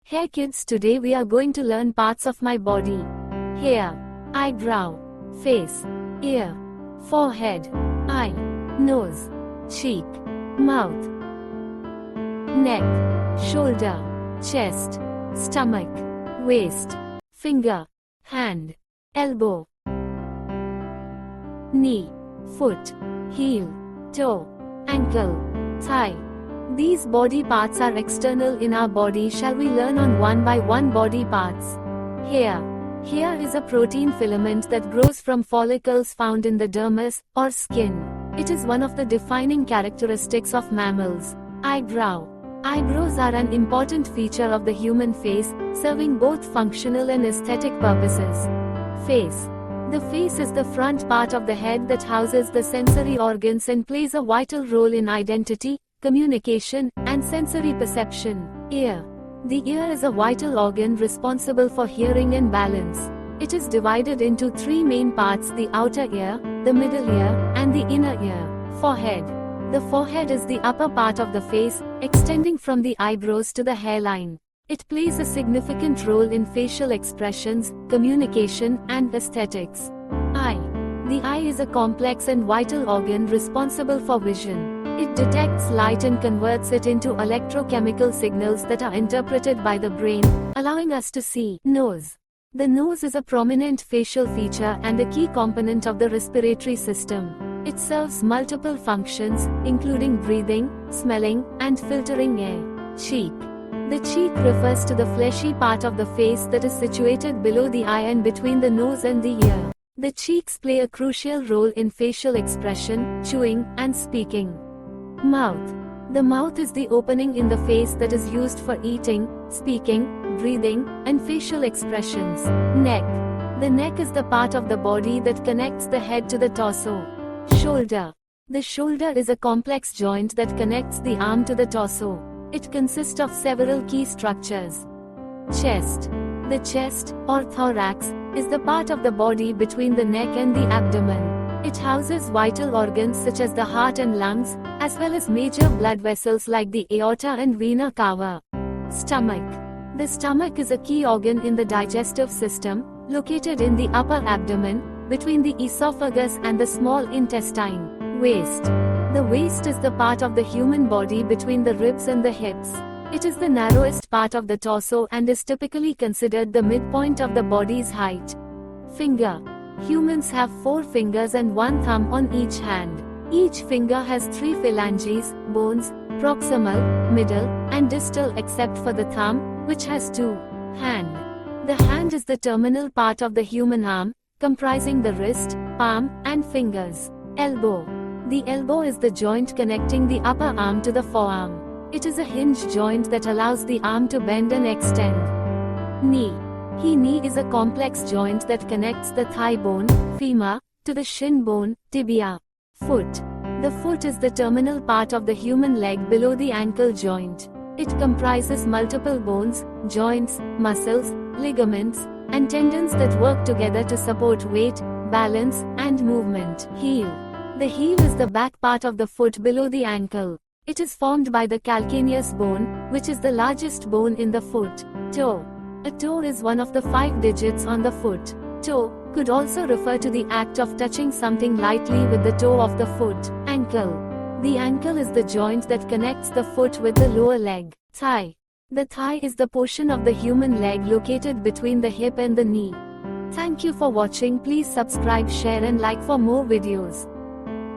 Hey kids, today we are going to learn parts of my body. Hair, eyebrow, face, ear, forehead, eye, nose, cheek, mouth, neck, shoulder, chest, stomach, waist, finger, hand, elbow, knee, foot, heel, toe, ankle, thigh. These body parts are external in our body. Shall we learn on one by one body parts? Hair. Hair is a protein filament that grows from follicles found in the dermis, or skin. It is one of the defining characteristics of mammals. Eyebrow. Eyebrows are an important feature of the human face, serving both functional and aesthetic purposes. Face. The face is the front part of the head that houses the sensory organs and plays a vital role in identity, communication, and sensory perception. Ear. The ear is a vital organ responsible for hearing and balance. It is divided into three main parts: the outer ear, the middle ear, and the inner ear. Forehead. The forehead is the upper part of the face, extending from the eyebrows to the hairline. It plays a significant role in facial expressions, communication, and aesthetics. Eye. The eye is a complex and vital organ responsible for vision. It detects light and converts it into electrochemical signals that are interpreted by the brain, allowing us to see. Nose. The nose is a prominent facial feature and a key component of the respiratory system. It serves multiple functions, including breathing, smelling, and filtering air. Cheek. The cheek refers to the fleshy part of the face that is situated below the eye and between the nose and the ear. The cheeks play a crucial role in facial expression, chewing, and speaking. Mouth. The mouth is the opening in the face that is used for eating, speaking, breathing, and facial expressions. Neck. The neck is the part of the body that connects the head to the torso. Shoulder. The shoulder is a complex joint that connects the arm to the torso. It consists of several key structures. Chest. The chest, or thorax, is the part of the body between the neck and the abdomen. It houses vital organs such as the heart and lungs, as well as major blood vessels like the aorta and vena cava. Stomach. The stomach is a key organ in the digestive system, located in the upper abdomen, between the esophagus and the small intestine. Waist. The waist is the part of the human body between the ribs and the hips. It is the narrowest part of the torso and is typically considered the midpoint of the body's height. Finger. Humans have 4 fingers and 1 thumb on each hand. Each finger has 3 phalanges, bones, proximal, middle, and distal except for the thumb, which has 2. Hand. The hand is the terminal part of the human arm, comprising the wrist, palm, and fingers. Elbow. The elbow is the joint connecting the upper arm to the forearm. It is a hinge joint that allows the arm to bend and extend. Knee. Knee is a complex joint that connects the thigh bone, femur, to the shin bone, tibia. Foot. The foot is the terminal part of the human leg below the ankle joint. It comprises multiple bones, joints, muscles, ligaments, and tendons that work together to support weight, balance, and movement. Heel. The heel is the back part of the foot below the ankle. It is formed by the calcaneus bone, which is the largest bone in the foot. Toe. A toe is one of the 5 digits on the foot. Toe could also refer to the act of touching something lightly with the toe of the foot. Ankle. The ankle is the joint that connects the foot with the lower leg. Thigh. The thigh is the portion of the human leg located between the hip and the knee. Thank you for watching. Please subscribe, share, and like for more videos.